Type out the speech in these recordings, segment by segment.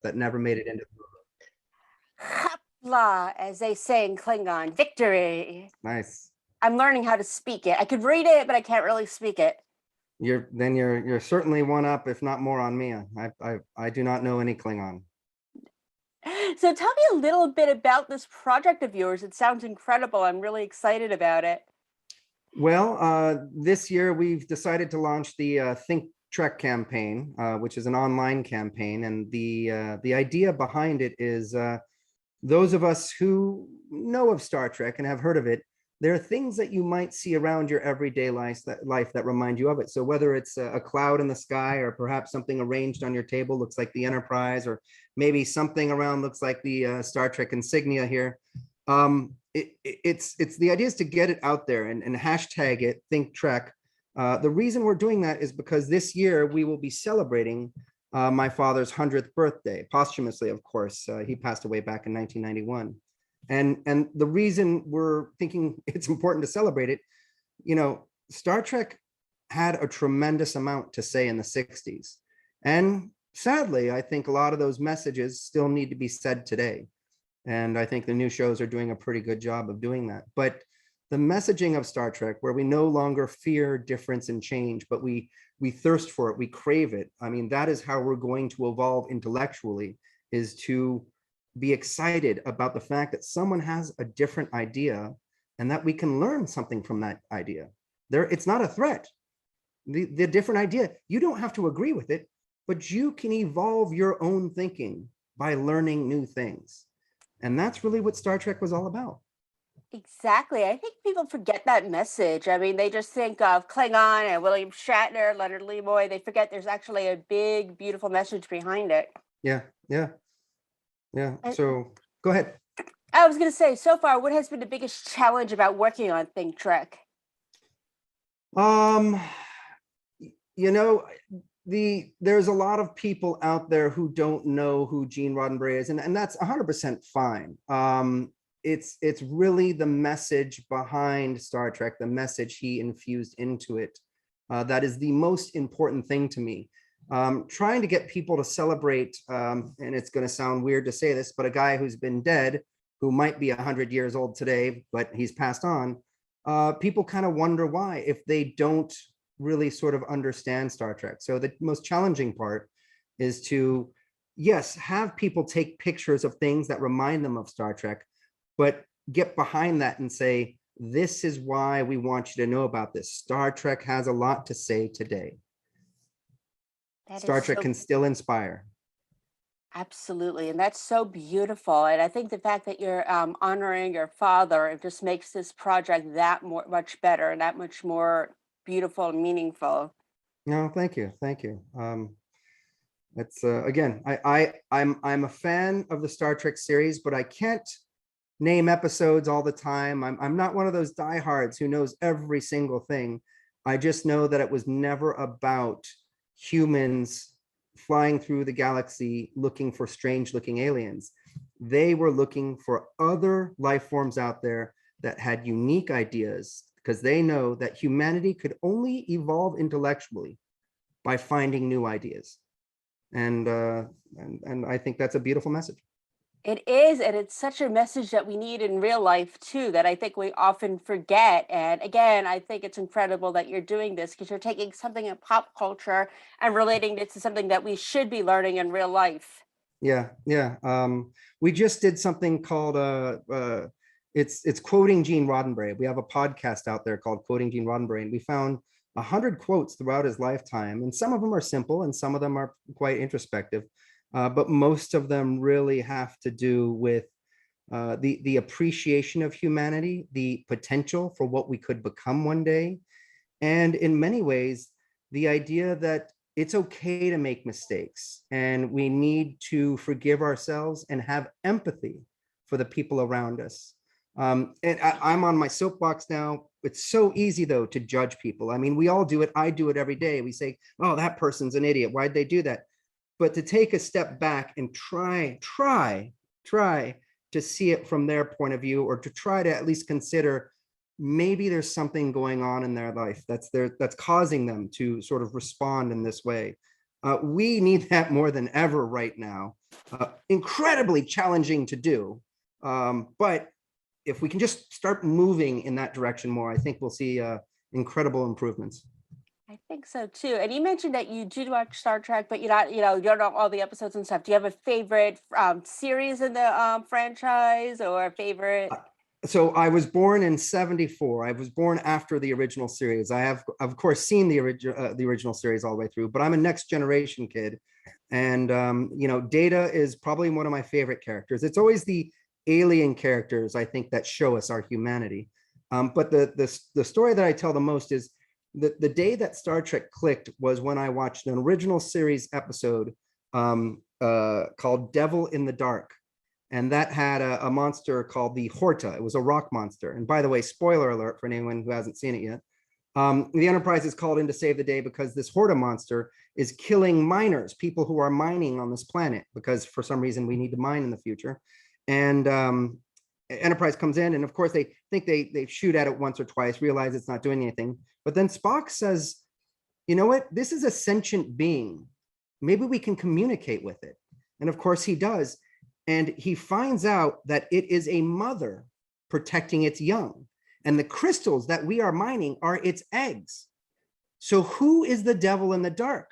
that never made it into. Hapla, as they say in Klingon, victory. Nice. I'm learning how to speak it. I could read it, but I can't really speak it. You're certainly one up, if not more, on me. I do not know any Klingon. So tell me a little bit about this project of yours. It sounds incredible. I'm really excited about it. Well, this year we've decided to launch the Think Trek campaign, which is an online campaign, and the idea behind it is those of us who know of Star Trek and have heard of it, there are things that you might see around your everyday life that remind you of it. So whether it's a cloud in the sky, or perhaps something arranged on your table looks like the Enterprise, or maybe something around looks like the Star Trek insignia here. It's the idea is to get it out there and hashtag it, Think Trek. The reason we're doing that is because this year we will be celebrating my father's 100th birthday, posthumously, of course. He passed away back in 1991. And the reason we're thinking it's important to celebrate it, Star Trek had a tremendous amount to say in the 60s. And sadly, I think a lot of those messages still need to be said today. And I think the new shows are doing a pretty good job of doing that. But the messaging of Star Trek, where we no longer fear difference and change, but we thirst for it, we crave it. I mean, that is how we're going to evolve intellectually, is to be excited about the fact that someone has a different idea and that we can learn something from that idea. It's not a threat. The different idea, you don't have to agree with it, but you can evolve your own thinking by learning new things. And that's really what Star Trek was all about. Exactly. I think people forget that message. I mean, they just think of Klingon and William Shatner, Leonard Nimoy. They forget there's actually a big, beautiful message behind it. Yeah. And So go ahead. I was going to say, so far, what has been the biggest challenge about working on Think Trek? There's a lot of people out there who don't know who Gene Roddenberry is, and that's 100% fine. It's really the message behind Star Trek, the message he infused into it, that is the most important thing to me. Trying to get people to celebrate, and it's going to sound weird to say this, but a guy who's been dead, who might be 100 years old today, but he's passed on, people kind of wonder why, if they don't really sort of understand Star Trek. So the most challenging part is to, yes, have people take pictures of things that remind them of Star Trek, but get behind that and say, this is why we want you to know about this. Star Trek has a lot to say today. Star Trek can still inspire. Absolutely. And that's so beautiful. And I think the fact that you're honoring your father, it just makes this project that much better and that much more beautiful and meaningful. No, thank you. It's again, I'm a fan of the Star Trek series, but I can't name episodes all the time. I'm not one of those diehards who knows every single thing. I just know that it was never about humans flying through the galaxy looking for strange looking aliens. They were looking for other life forms out there that had unique ideas, because they know that humanity could only evolve intellectually by finding new ideas. And I think that's a beautiful message. It is, and it's such a message that we need in real life too, that I think we often forget. And again, I think it's incredible that you're doing this, because you're taking something in pop culture and relating it to something that we should be learning in real life. Yeah. We just did something called it's quoting Gene Roddenberry. We have a podcast out there called Quoting Gene Roddenberry, and we found 100 quotes throughout his lifetime, and some of them are simple and some of them are quite introspective. But most of them really have to do with the appreciation of humanity, the potential for what we could become one day, and in many ways, the idea that it's okay to make mistakes and we need to forgive ourselves and have empathy for the people around us. And I'm on my soapbox now. It's so easy, though, to judge people. I mean, we all do it. I do it every day. We say, oh, that person's an idiot. Why'd they do that? But to take a step back and try to see it from their point of view, or to try to at least consider maybe there's something going on in their life that's causing them to sort of respond in this way. We need that more than ever right now. Incredibly challenging to do. But if we can just start moving in that direction more, I think we'll see incredible improvements. I think so too. And you mentioned that you do watch Star Trek, but you're not, you don't know all the episodes and stuff. Do you have a favorite series in the franchise or a favorite? So I was born in '74. I was born after the original series. I have, of course, seen the original series all the way through, but I'm a next generation kid. And Data is probably one of my favorite characters. It's always the alien characters, I think, that show us our humanity. But the story that I tell the most is the day that Star Trek clicked was when I watched an original series episode called Devil in the Dark. And that had a monster called the Horta. It was a rock monster. And by the way, spoiler alert for anyone who hasn't seen it yet. The Enterprise is called in to save the day because this Horta monster is killing miners, people who are mining on this planet, because for some reason we need to mine in the future. And Enterprise comes in, and of course they think they shoot at it once or twice, realize it's not doing anything. But then Spock says, you know what? This is a sentient being. Maybe we can communicate with it. And of course he does. And he finds out that it is a mother protecting its young. And the crystals that we are mining are its eggs. So who is the devil in the dark?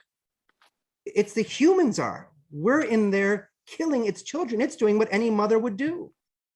It's the humans are. We're in there killing its children. It's doing what any mother would do.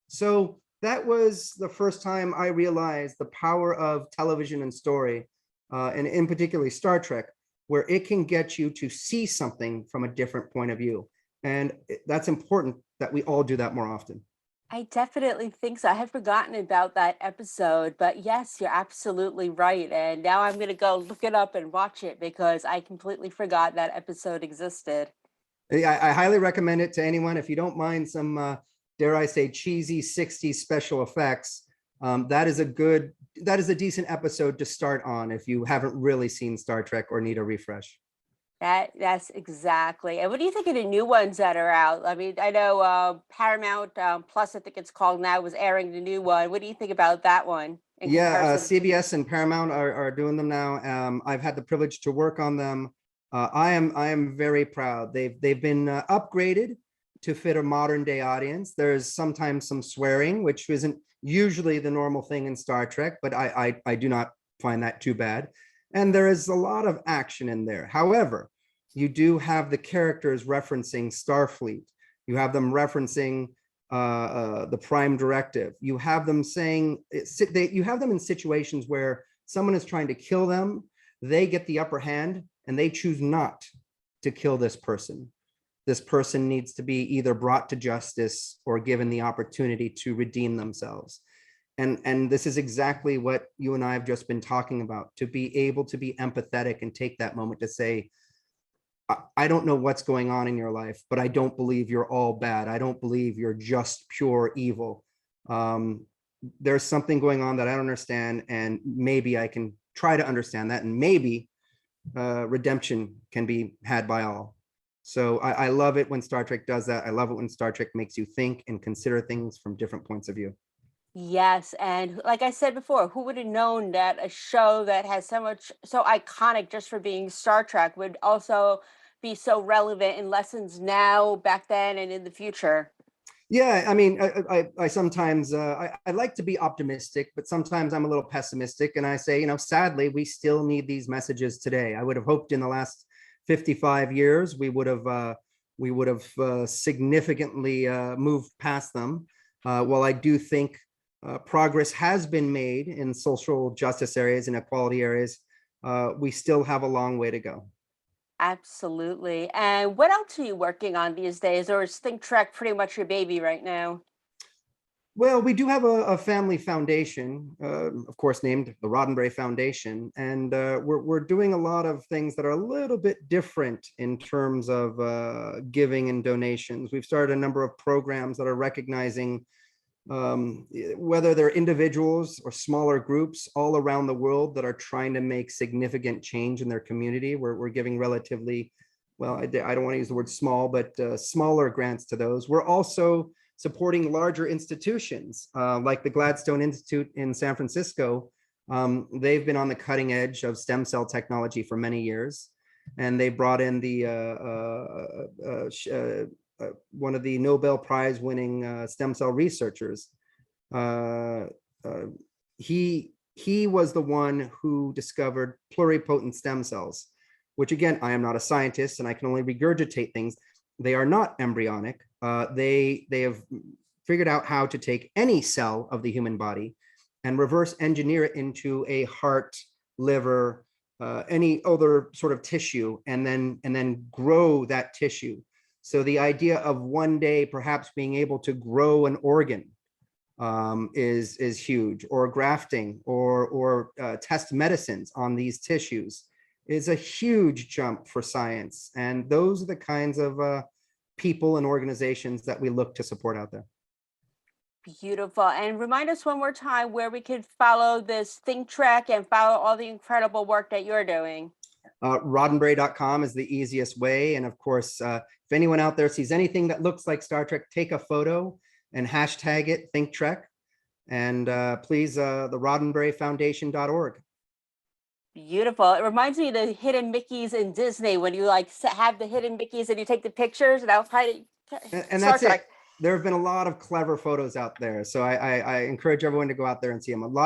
So that was the first time I realized the power of television and story, and in particular Star Trek, where it can get you to see something from a different point of view. And that's important that we all do that more often. I definitely think so. I had forgotten about that episode, but yes, you're absolutely right. And now I'm going to go look it up and watch it because I completely forgot that episode existed. I highly recommend it to anyone. If you don't mind some, dare I say, cheesy '60s special effects, that is a decent episode to start on if you haven't really seen Star Trek or need a refresh. That's exactly. And what do you think of the new ones that are out? I mean, I know Paramount Plus, I think it's called now, was airing the new one. What do you think about that one in Yeah, comparison? CBS and Paramount are doing them now. I've had the privilege to work on them. I am very proud. They've been upgraded to fit a modern day audience. There's sometimes some swearing, which isn't usually the normal thing in Star Trek, but I do not find that too bad. And there is a lot of action in there. However, you do have the characters referencing Starfleet. You have them referencing the Prime Directive. You have them saying, you have them in situations where someone is trying to kill them. They get the upper hand and they choose not to kill this person. This person needs to be either brought to justice or given the opportunity to redeem themselves. And this is exactly what you and I have just been talking about, to be able to be empathetic and take that moment to say, I don't know what's going on in your life, but I don't believe you're all bad. I don't believe you're just pure evil. There's something going on that I don't understand, and maybe I can try to understand that, and maybe redemption can be had by all. So I love it when Star Trek does that. I love it when Star Trek makes you think and consider things from different points of view. Yes, and like I said before, who would have known that a show that has so iconic just for being Star Trek would also be so relevant in lessons now, back then, and in the future? Yeah, I mean, I sometimes I like to be optimistic, but sometimes I'm a little pessimistic, and I say, sadly, we still need these messages today. I would have hoped in the last 55 years we would have significantly moved past them. While I do think progress has been made in social justice areas and equality areas, we still have a long way to go. Absolutely. And what else are you working on these days, or is Think Trek pretty much your baby right now? Well, we do have a family foundation, of course, named the Roddenberry Foundation, and we're doing a lot of things that are a little bit different in terms of giving and donations. We've started a number of programs that are recognizing whether they're individuals or smaller groups all around the world that are trying to make significant change in their community. We're giving relatively, well, I don't want to use the word small, but smaller grants to those. We're also supporting larger institutions like the Gladstone Institute in San Francisco. They've been on the cutting edge of stem cell technology for many years. and they brought in the one of the Nobel Prize winning stem cell researchers. Uh, uh, he was the one who discovered pluripotent stem cells, which again, I am not a scientist and I can only regurgitate things. They are not embryonic. They have figured out how to take any cell of the human body and reverse engineer it into a heart, liver, any other sort of tissue, and then grow that tissue. So the idea of one day perhaps being able to grow an organ is huge, or grafting, or test medicines on these tissues is a huge jump for science. And those are the kinds of people and organizations that we look to support out there. Beautiful. And remind us one more time where we could follow this Think Trek and follow all the incredible work that you're doing. Roddenberry.com is the easiest way. And of course, if anyone out there sees anything that looks like Star Trek, take a photo and hashtag it Think Trek. And please, the roddenberryfoundation.org. Beautiful. It reminds me of the hidden Mickeys in Disney when you like have the hidden Mickeys and you take the pictures and outside. And that's it. There have been a lot of clever photos out there. So I encourage everyone to go out there and see them.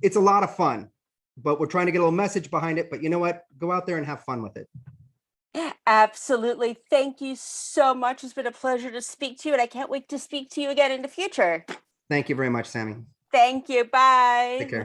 It's a lot of fun, but we're trying to get a little message behind it. But you know what? Go out there and have fun with it. Absolutely. Thank you so much. It's been a pleasure to speak to you, and I can't wait to speak to you again in the future. Thank you very much, Sammy. Thank you. Bye. Take care.